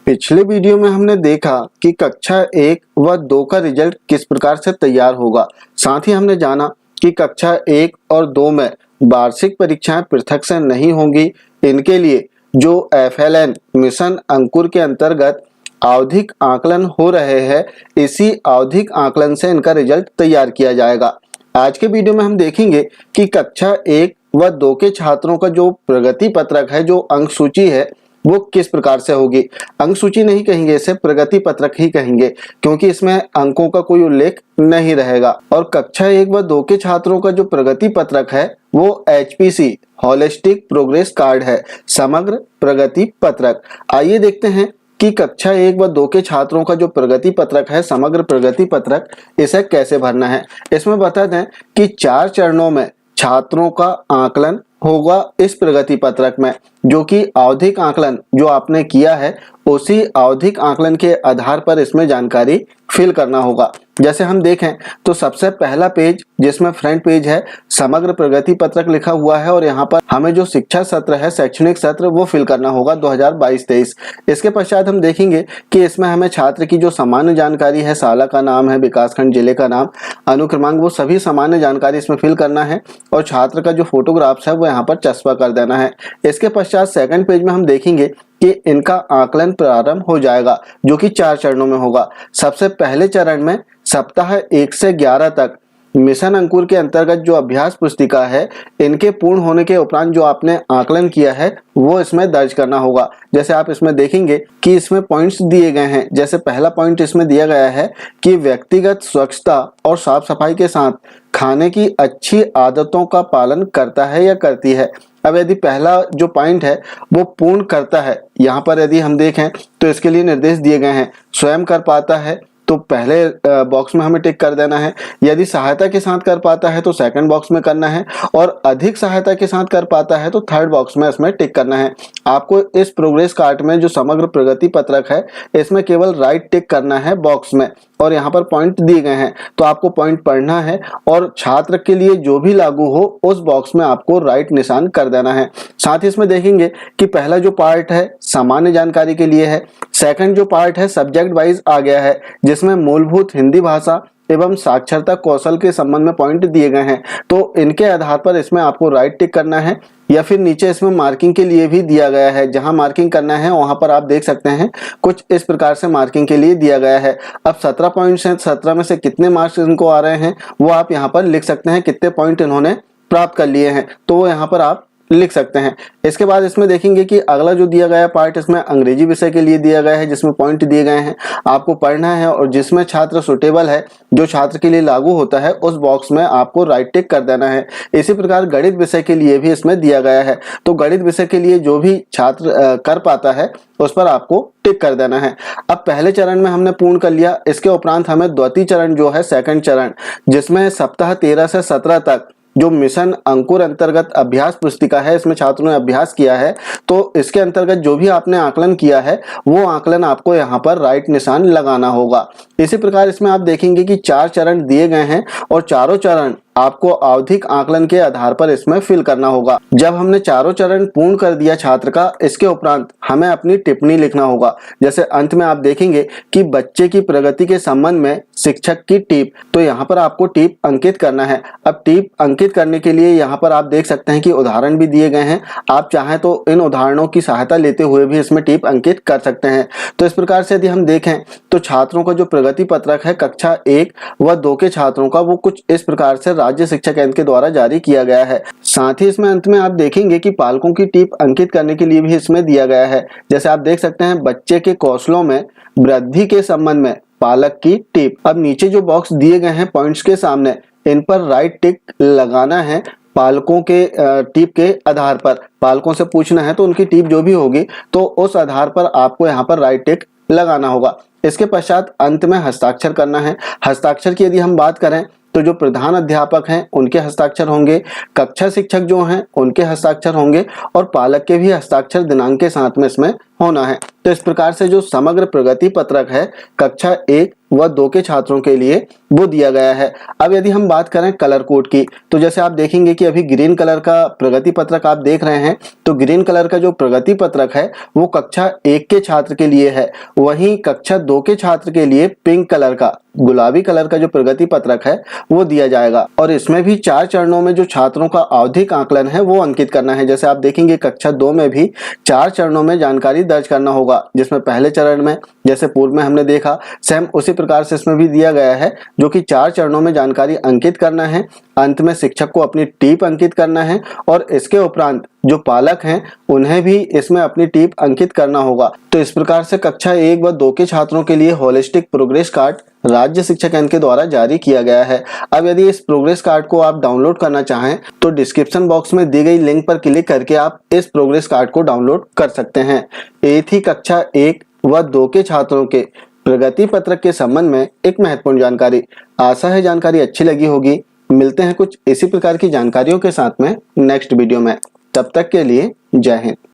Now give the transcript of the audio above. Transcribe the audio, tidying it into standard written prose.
पिछले वीडियो में हमने देखा कि कक्षा 1 व 2 का रिजल्ट किस प्रकार से तैयार होगा। साथ ही हमने जाना कि कक्षा 1 और 2 में वार्षिक परीक्षाएं पृथक से नहीं होंगी। इनके लिए जो FLN मिशन अंकुर के अंतर्गत आवधिक आकलन हो रहे हैं, इसी आवधिक आकलन से इनका रिजल्ट तैयार किया जाएगा। आज के वीडियो में हम देखेंगे कि कक्षा 1 व 2 के छात्रों का जो प्रगति पत्रक है, जो अंक सूची है, वो किस प्रकार से होगी। अंक सूची नहीं कहेंगे, इसे प्रगति पत्रक ही कहेंगे, क्योंकि इसमें अंकों का कोई उल्लेख नहीं रहेगा। और कक्षा 1 व 2 के छात्रों का जो प्रगति पत्रक है वो HPC होलिस्टिक प्रोग्रेस कार्ड है, समग्र प्रगति पत्रक। आइए देखते हैं कि कक्षा 1 व 2 के छात्रों का जो प्रगति पत्रक है, समग्र प्रगति पत्रक, इसे कैसे भरना है। इसमें बता दें कि 4 चरणों में छात्रों का आकलन होगा इस प्रगति पत्रक में, जो कि आवधिक आकलन जो आपने किया है उसी आवधिक आकलन के आधार पर इसमें जानकारी फिल करना होगा। जैसे हम देखें तो सबसे पहला पेज, जिसमें फ्रंट पेज है, समग्र प्रगति पत्रक लिखा हुआ है और यहाँ पर हमें जो शिक्षा सत्र है, शैक्षणिक सत्र, वो फिल करना होगा 2022-23। इसके पश्चात हम देखेंगे कि इसमें हमें छात्र की जो सामान्य जानकारी है, शाला का नाम है, विकासखंड, जिले का नाम, अनुक्रमांक, वो सभी सामान्य जानकारी इसमें फिल करना है और छात्र का जो फोटोग्राफ्स है वो यहाँ पर चस्पा कर देना है। इसके पश्चात सेकंड पेज में हम देखेंगे कि इनका आकलन प्रारंभ हो जाएगा, जो कि 4 चरणों में होगा। सबसे पहले चरण में सप्ताह 1 से 11 तक मिशन अंकुर के अंतर्गत जो अभ्यास पुस्तिका है, इनके पूर्ण होने के उपरांत जो आपने आकलन किया है वो इसमें दर्ज करना होगा। जैसे आप इसमें देखेंगे कि इसमें पॉइंट्स दिए गए हैं। जैसे पहला पॉइंट इसमें दिया गया है कि व्यक्तिगत स्वच्छता और साफ सफाई के साथ खाने की अच्छी आदतों का पालन करता है या करती है। अब यदि पहला जो पॉइंट है वो पूर्ण करता है, यहाँ पर यदि हम देखें तो इसके लिए निर्देश दिए गए हैं। स्वयं कर पाता है तो पहले बॉक्स में हमें टिक कर देना है। यदि सहायता के साथ कर पाता है तो सेकंड बॉक्स में करना है, और अधिक सहायता के साथ कर पाता है तो थर्ड बॉक्स में इसमें टिक करना है। आपको इस प्रोग्रेस कार्ड में जो समग्र प्रगति पत्रक है, इसमें केवल राइट टिक करना है बॉक्स में, और यहाँ पर पॉइंट दिए गए हैं तो आपको पॉइंट पढ़ना है और छात्र के लिए जो भी लागू हो उस बॉक्स में आपको राइट निशान कर देना है। साथ ही इसमें देखेंगे कि पहला जो पार्ट है सामान्य जानकारी के लिए है, सेकंड जो पार्ट है सब्जेक्ट वाइज आ गया है, जिसमें मूलभूत हिंदी भाषा एवं साक्षरता कौशल के संबंध में पॉइंट दिए गए हैं, तो इनके आधार पर इसमें आपको राइट टिक करना है। या फिर नीचे इसमें मार्किंग के लिए भी दिया गया है, जहां मार्किंग करना है वहां पर आप देख सकते हैं कुछ इस प्रकार से मार्किंग के लिए दिया गया है। अब 17 पॉइंट्स हैं, 17 में से कितने मार्क्स इनको आ रहे हैं वो आप यहाँ पर लिख सकते हैं, कितने पॉइंट इन्होंने प्राप्त कर लिए हैं तो वो यहाँ पर आप लिख सकते हैं। इसके बाद इसमें देखेंगे कि अगला जो दिया गया पार्ट, इसमें अंग्रेजी विषय के लिए दिया गया है, जिसमें पॉइंट दिए गए हैं, आपको पढ़ना है और जिसमें छात्र सुटेबल है, जो छात्र के लिए लागू होता है, उस बॉक्स में आपको राइट टिक कर देना है। इसी प्रकार गणित विषय के लिए भी इसमें दिया गया है, तो गणित विषय के लिए जो भी छात्र कर पाता है उस पर आपको टिक कर देना है। अब पहले चरण में हमने पूर्ण कर लिया, इसके उपरांत हमें द्वितीय चरण जो है, सेकंड चरण, जिसमें सप्ताह 13 से 17 तक जो मिशन अंकुर अंतर्गत अभ्यास पुस्तिका है, इसमें छात्रों ने अभ्यास किया है, तो इसके अंतर्गत जो भी आपने आकलन किया है वो आकलन आपको यहाँ पर राइट निशान लगाना होगा। इसी प्रकार इसमें आप देखेंगे कि 4 चरण दिए गए हैं और चारों चरण आपको आवधिक आकलन के आधार पर इसमें फिल करना होगा। जब हमने चारों चरण पूर्ण कर दिया छात्र का, इसके उपरांत हमें अपनी टिप्पणी लिखना होगा। जैसे अंत में आप देखेंगे कि बच्चे की प्रगति के संबंध में शिक्षक की टिप, तो यहाँ पर आपको टिप अंकित करना है। अब टिप अंकित करने के लिए यहाँ पर आप देख सकते हैं कि उदाहरण भी दिए गए हैं, आप चाहें तो इन उदाहरणों की सहायता लेते हुए भी इसमें टिप अंकित कर सकते हैं। तो इस प्रकार से यदि हम देखें तो छात्रों का जो प्रगति पत्रक है कक्षा 1 व 2 के छात्रों का, वो कुछ इस प्रकार से राज्य शिक्षा केंद्र के द्वारा जारी किया गया है। साथ ही इसमें अंत में आप देखेंगे कि पालकों की टिप अंकित करने के लिए भी इसमें दिया गया है। जैसे आप देख सकते हैं, बच्चे के कौशलों में वृद्धि के संबंध में पालक की टिप। अब नीचे जो बॉक्स दिए गए हैं पॉइंट्स के सामने, इन पर राइट टिक लगाना है पालकों के टिप के आधार पर। पालकों से पूछना है तो उनकी टिप जो भी होगी तो उस आधार पर आपको यहाँ पर राइट टिक लगाना होगा। इसके पश्चात अंत में हस्ताक्षर करना है। हस्ताक्षर की यदि हम बात करें तो जो प्रधान अध्यापक हैं उनके हस्ताक्षर होंगे, कक्षा शिक्षक जो हैं उनके हस्ताक्षर होंगे और पालक के भी हस्ताक्षर दिनांक के साथ में इसमें होना है। तो इस प्रकार से जो समग्र प्रगति पत्रक है कक्षा 1 व 2 के छात्रों के लिए वो दिया गया है। अब यदि हम बात करें कलर कोड की, तो जैसे आप देखेंगे कि अभी ग्रीन कलर का प्रगति पत्रक आप देख रहे हैं, तो ग्रीन कलर का जो प्रगति पत्रक है वो कक्षा 1 के छात्र के लिए है। वहीं कक्षा 2 के छात्र के लिए पिंक कलर का, गुलाबी कलर का जो प्रगति पत्रक है वो दिया जाएगा और इसमें भी 4 चरणों में जो छात्रों का आवधिक आकलन है वो अंकित करना है। जैसे आप देखेंगे कक्षा 2 में भी 4 चरणों में जानकारी दर्ज करना होगा, जिसमें पहले चरण में जैसे पूर्व में हमने देखा सेम उसी प्रकार से इसमें भी दिया गया है, जो कि 4 चरणों में जानकारी अंकित करना है। अंत में शिक्षक को अपनी टीप अंकित करना है और इसके उपरांत जो पालक हैं उन्हें भी इसमें अपनी टीप अंकित करना होगा। तो इस प्रकार से कक्षा 1 व 2 के छात्रों के लिए होलिस्टिक प्रोग्रेस कार्ड राज्य शिक्षा केंद्र के द्वारा जारी किया गया है। अब यदि इस प्रोग्रेस कार्ड को आप डाउनलोड करना चाहें तो डिस्क्रिप्शन बॉक्स में दी गई लिंक पर क्लिक करके आप इस प्रोग्रेस कार्ड को डाउनलोड कर सकते हैं। ये थी कक्षा 1 व 2 के छात्रों के प्रगति पत्रक के संबंध में एक महत्वपूर्ण जानकारी। आशा है जानकारी अच्छी लगी होगी। मिलते हैं कुछ इसी प्रकार की जानकारियों के साथ में नेक्स्ट वीडियो में। तब तक के लिए जय हिंद।